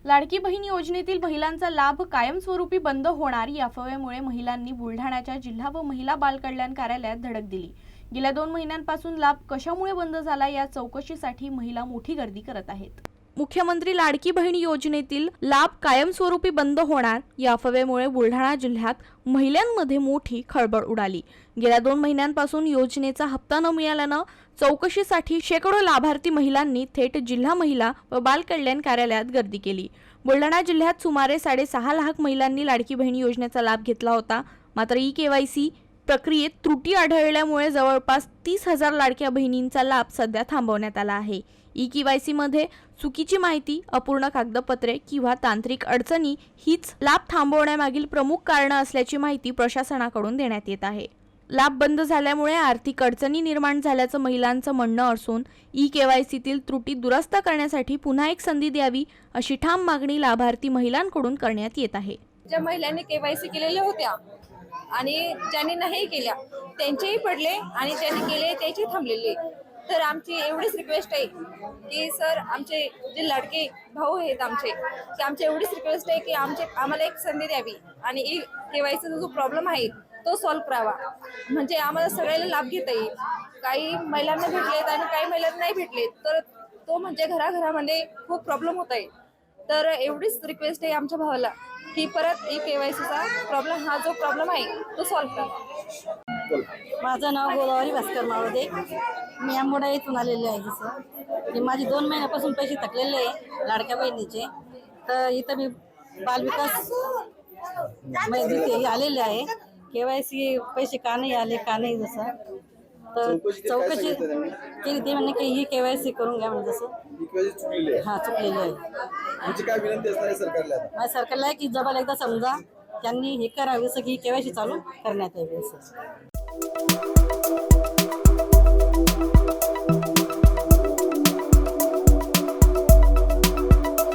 लाडकी बहीण योजनेतील महिलांचा लाभ कायमस्वरूपी बंद होणार या अफवेमुळे महिलांनी बुलढाण्याच्या जिल्हा व महिला बाल कल्याण कार्यालयात धडक दिली। गेल्या 2 महिन्यांपासून लाभ कशामुळे बंद झाला या चौकशीसाठी महिला मोठी गर्दी करत आहेत। मुख्यमंत्री लाडकी बहीण योजनेतील लाभ कायमस्वरूपी बंद होणार या अफवेमुळे बुलढाणा जिल्ह्यात महिलांमध्ये मोठी खळबळ उडाली। गेल्या 2 महिन्यांपासून योजनेचा हप्ता न मिळाल्याने चौकशीसाठी शेकडो लाभार्थी महिलांनी थेट जिल्हा महिला व बाल कल्याण कार्यालयात गर्दी केली। बुलढाणा जिल्ह्यात सुमारे 6.5 लाख महिलांनी लाडकी बहीण योजनेचा लाभ घेतला होता। मात्र ई-केवायसी प्रक्रियेत त्रुटी आढळल्यामुळे जवळपास 30,000 लाडक्या बहिणींचा लाभ सध्या थांबवण्यात आला आहे। ई-केवायसी मध्ये चुकीची माहिती, अपूर्ण कागदपत्रे किंवा तांत्रिक अडचणी हीच लाभ थांबवण्यामागील प्रमुख कारणे असल्याची माहिती प्रशासनाकडून देण्यात येत आहे। लाभ बंद झाल्यामुळे आर्थिक अडचणी निर्माण झाल्याचं महिलांचं म्हणणं असून ई-केवायसीतील त्रुटी दुरुस्त करण्यासाठी पुन्हा एक संधी द्यावी अशी ठाम मागणी लाभार्थी महिलांकडून करण्यात येत आहे। ज्या महिलांनी केवायसी केलेल्या होत्या आणि ज्यांनी नाही केल्या त्यांचेही पडले आणि ज्यांनी केले त्याचे थांबलेले। तर आमची एवढीच रिक्वेस्ट आहे की सर, आमचे जे लाडके भाऊ आहेत आमची एवढीच रिक्वेस्ट आहे की आम्हाला एक संधी द्यावी आणि केवायसीचा जो प्रॉब्लेम आहे तो सॉल्व्ह करावा, म्हणजे आम्हाला सगळ्याला लाभ घेता येईल। काही महिलांना भेटलेत आणि काही महिलांना नाही भेटलेत, तर तो म्हणजे घराघरामध्ये खूप प्रॉब्लेम होत आहे। तर एवढीच रिक्वेस्ट आहे आमच्या भावाला की परत ई-केवायसीचा प्रॉब्लेम, हा जो प्रॉब्लेम आहे तो सॉल्व्ह करा। माझं नाव गोदावरी भास्कर मावदे, मी आंबोडा येथून आलेले आहे। जसं की माझे 2 महिन्यापासून पैसे थकलेले आहे लाडक्या बहिणीचे, तर इथं मी बालविकास तिथे आलेले आहे। केवायसी पैसे का नाही आले, का नाही, जसं तर चौकशी केली ते म्हणणे की ही केवायसी करून घ्या, म्हणजे जसं हा चुकलेली आहे। म्हणजे काय विनंती असणार आहे सरकारला? सरकारला आहे की जबाल एकदा समजा त्यांनी हे करावे, जसं की केवायसी चालू करण्यात यावी असं।